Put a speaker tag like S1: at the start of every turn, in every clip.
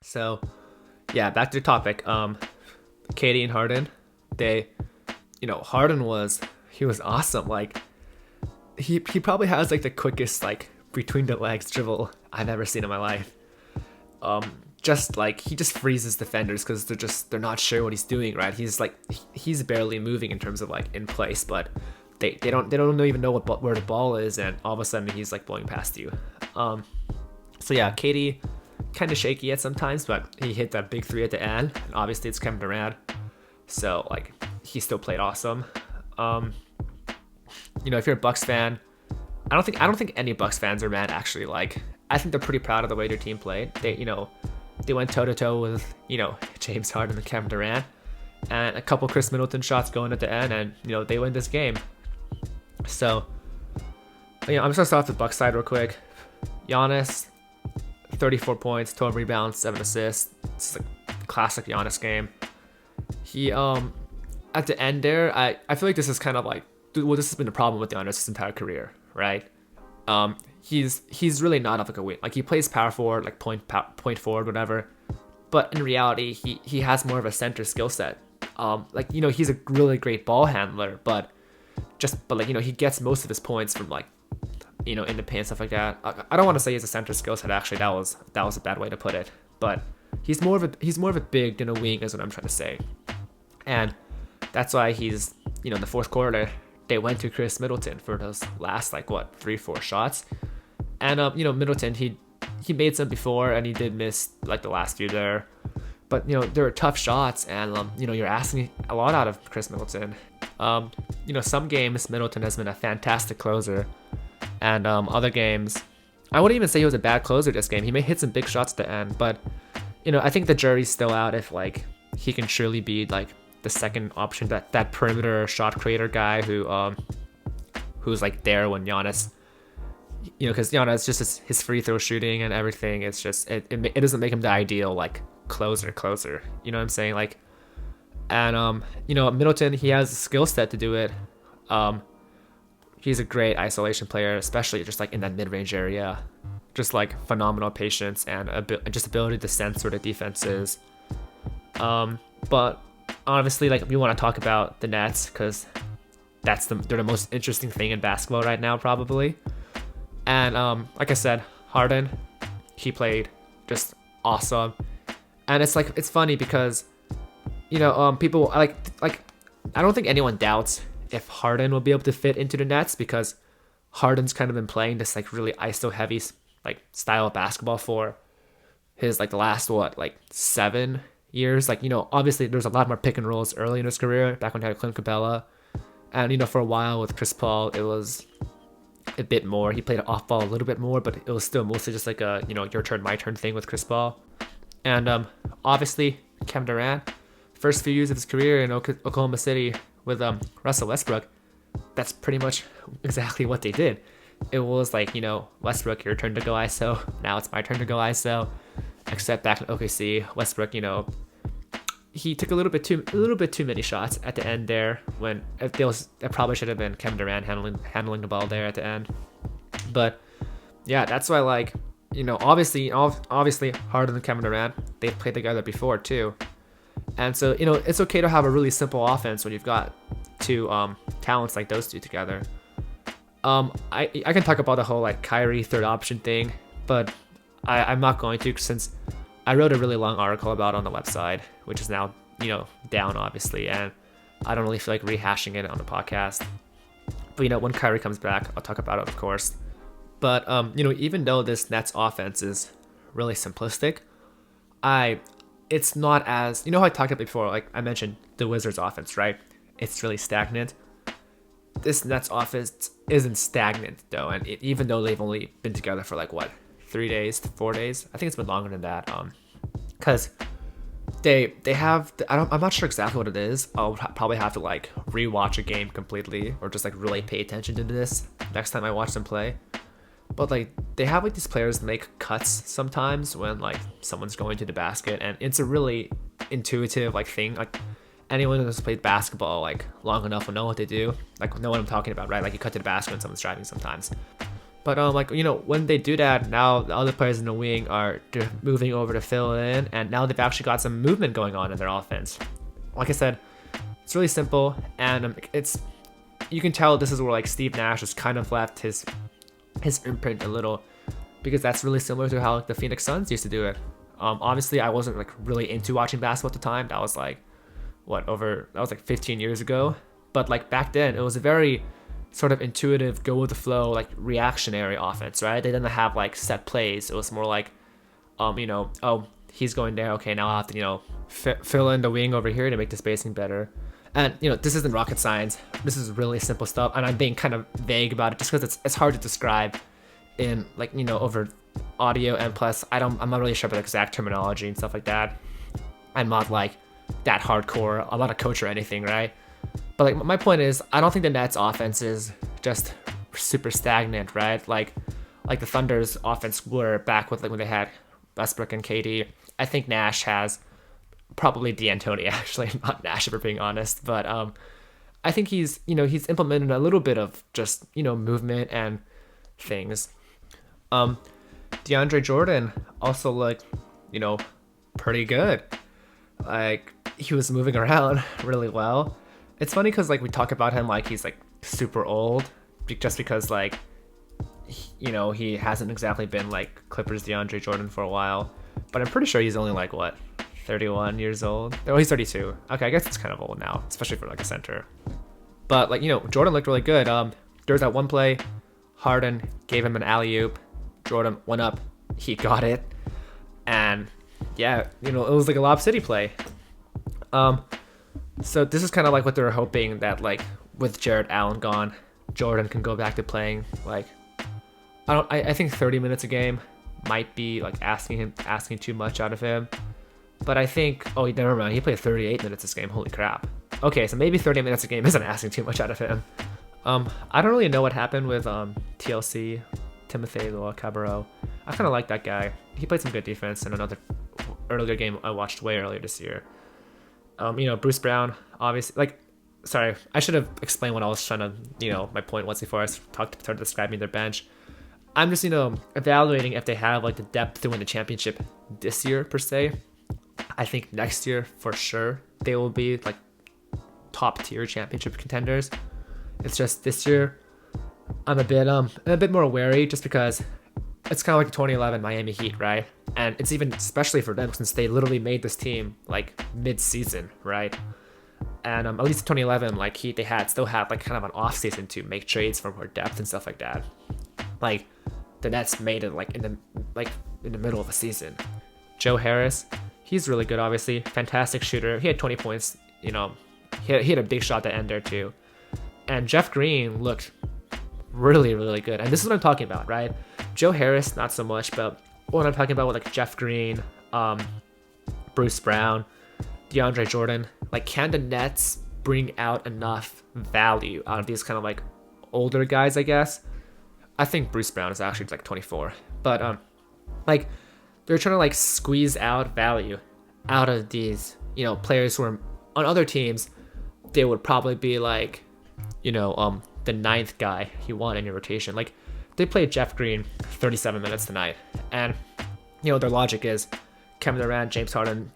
S1: So yeah, back to the topic. Katie and Harden, they, Harden was awesome. Like he probably has like the quickest like between the legs dribble I've ever seen in my life. Just like he just freezes defenders because they're not sure what he's doing. Right, he's barely moving in terms of like in place, but they don't even know where the ball is, and all of a sudden he's like blowing past you. So yeah, Katie kind of shaky at sometimes, but he hit that big three at the end, and obviously it's Kevin Durant, so like he still played awesome. If you're a Bucks fan, I don't think any Bucks fans are mad actually. Like I think they're pretty proud of the way their team played. They went toe to toe with James Harden and Kevin Durant, and a couple Chris Middleton shots going at the end, and they win this game. So I'm just gonna start off the Bucks side real quick. Giannis, 34 points, 12 rebounds, 7 assists. It's like a classic Giannis game. He at the end there, I feel like this is kind of like, well, this has been a problem with Giannis his entire career, right? He's really not like a wing. Like he plays power forward, like point forward, whatever. But in reality, he has more of a center skill set. He's a really great ball handler, but he gets most of his points from like in the paint, stuff like that. I don't want to say he's a center skill set. Actually, that was a bad way to put it. But he's more of a big than a wing, is what I'm trying to say. And that's why he's in the fourth quarter they went to Chris Middleton for those last 3-4 shots. And Middleton he made some before, and he did miss like the last few there. But there are tough shots, and you're asking a lot out of Chris Middleton. Some games Middleton has been a fantastic closer, and other games I wouldn't even say he was a bad closer this game. He may hit some big shots at the end, but I think the jury's still out if like he can surely be like the second option, that perimeter shot creator guy who's like there when Giannis, because Giannis just his free throw shooting and everything. It's just it doesn't make him the ideal like closer. You know what I'm saying? Like, and Middleton, he has the skill set to do it. He's a great isolation player, especially just like in that mid-range area. Just like phenomenal patience and just ability to sense where the defense is. But obviously, like, we want to talk about the Nets because they're the most interesting thing in basketball right now, probably. And like I said, Harden, he played just awesome. And it's funny because people like I don't think anyone doubts if Harden will be able to fit into the Nets, because Harden's kind of been playing this like really ISO heavy like style of basketball for his like the last 7 years. Obviously there's a lot more pick and rolls early in his career, back when he had Clint Capella, and for a while with Chris Paul it was a bit more. He played off ball a little bit more, but it was still mostly just like a your turn my turn thing with Chris Paul. And obviously Kevin Durant, first few years of his career in Oklahoma City with Russell Westbrook, that's pretty much exactly what they did. It was like, Westbrook, your turn to go ISO. Now it's my turn to go ISO. Except back in OKC, Westbrook, he took a little bit too many shots at the end there, when it probably should have been Kevin Durant handling the ball there at the end. But yeah, that's why obviously Harden and Kevin Durant, they've played together before too. And so, it's okay to have a really simple offense when you've got two talents like those two together. I can talk about the whole like Kyrie third option thing, but I'm not going to, since I wrote a really long article about it on the website, which is now, down obviously, and I don't really feel like rehashing it on the podcast. But when Kyrie comes back, I'll talk about it, of course. But even though this Nets offense is really simplistic, it's not as, how I talked about before, like I mentioned the Wizards offense, right? It's really stagnant. This Nets offense isn't stagnant though, and even though they've only been together for 3 days, 4 days, I think it's been longer than that. Because they have, I'm not sure exactly what it is. I'll probably have to rewatch a game completely, or just really pay attention to this next time I watch them play. But they have these players make cuts sometimes when someone's going to the basket, and it's a really intuitive thing. Anyone who's played basketball long enough will know what they do. Know what I'm talking about, right? You cut to the basket when someone's driving sometimes. But like when they do that, now the other players in the wing are moving over to fill in, and now they've actually got some movement going on in their offense. Like I said, it's really simple, and you can tell this is where like Steve Nash has kind of left his imprint a little, because that's really similar to how like, the Phoenix Suns used to do it. Obviously, I wasn't like really into watching basketball at the time. That was like 15 years ago. But like back then, it was a very sort of intuitive, go with the flow, like reactionary offense, right? They didn't have like set plays. It was more like, oh, he's going there. Okay, now I have to, fill in the wing over here to make the spacing better. And this isn't rocket science. This is really simple stuff, and I'm being kind of vague about it just because it's hard to describe in like over audio, and plus I'm not really sure about the exact terminology and stuff like that. I'm not like that hardcore. I'm not a coach or anything, right? But like my point is, I don't think the Nets offense is just super stagnant, right? Like the Thunder's offense were back with like when they had Westbrook and KD. I think Nash has probably D'Antoni actually, not Nash if we're being honest. But I think he's implemented a little bit of just movement and things. DeAndre Jordan also looked pretty good. Like he was moving around really well. It's funny because like we talk about him like he's like super old, just because like he hasn't exactly been like Clippers DeAndre Jordan for a while, but I'm pretty sure he's only like 31 years old. Oh, he's 32. Okay, I guess it's kind of old now, especially for like a center. But like Jordan looked really good. There was that one play, Harden gave him an alley-oop, Jordan went up, he got it, and yeah, it was like a Lob City play. So this is kind of like what they were hoping, that like with Jarrett Allen gone, Jordan can go back to playing like I think 30 minutes a game might be like asking too much out of him. But I think never mind, he played 38 minutes this game. Holy crap. Okay, so maybe 30 minutes a game isn't asking too much out of him. I don't really know what happened with TLC, Timothy Cabarro. I kind of like that guy. He played some good defense in another earlier game I watched way earlier this year. Bruce Brown, obviously, like, sorry, I should have explained what I was trying to, my point was before I started describing their bench. I'm just, evaluating if they have like the depth to win the championship this year per se. I think next year for sure they will be like top tier championship contenders. It's just this year I'm a bit more wary, just because it's kind of like the 2011 Miami Heat, right? And it's even especially for them since they literally made this team like mid-season, right? And at least 2011, like Heat, they still had like kind of an off season to make trades for more depth and stuff like that. Like the Nets made it like in the middle of the season. Joe Harris, he's really good, obviously, fantastic shooter. He had 20 points. He had a big shot to end there too. And Jeff Green looked really, really good. And this is what I'm talking about, right? Joe Harris, not so much, but what I'm talking about with like Jeff Green, Bruce Brown, DeAndre Jordan, like can the Nets bring out enough value out of these kind of like older guys, I guess? I think Bruce Brown is actually like 24, but like they're trying to like squeeze out value out of these, players who are on other teams. They would probably be like, the ninth guy you want in your rotation. Like they played Jeff Green 37 minutes tonight, and their logic is Kevin Durant, James Harden,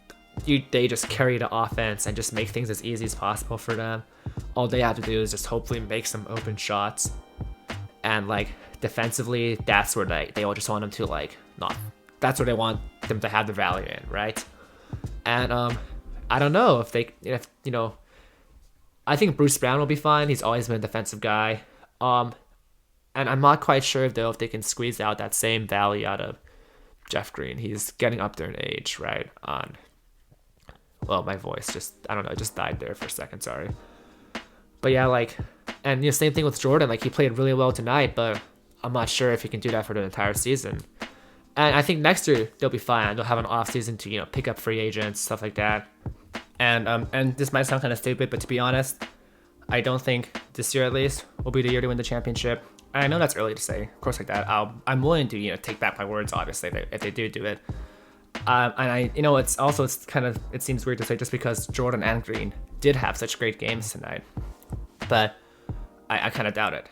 S1: they just carry the offense and just make things as easy as possible for them. All they have to do is just hopefully make some open shots, and like defensively, that's where they all just want them to like not. That's where they want them to have the value in, right? And I don't know if I think Bruce Brown will be fine. He's always been a defensive guy. And I'm not quite sure though if they can squeeze out that same value out of Jeff Green. He's getting up there in age, right? Well, my voice just died there for a second, sorry. But yeah, like, and same thing with Jordan. Like he played really well tonight, but I'm not sure if he can do that for the entire season. And I think next year they'll be fine. They'll have an off season to pick up free agents, stuff like that. And this might sound kind of stupid, but to be honest, I don't think this year at least will be the year to win the championship. And I know that's early to say, of course, like that. I'm willing to take back my words, obviously, if they do it. And it seems weird to say just because Jordan and Green did have such great games tonight, but I kind of doubt it.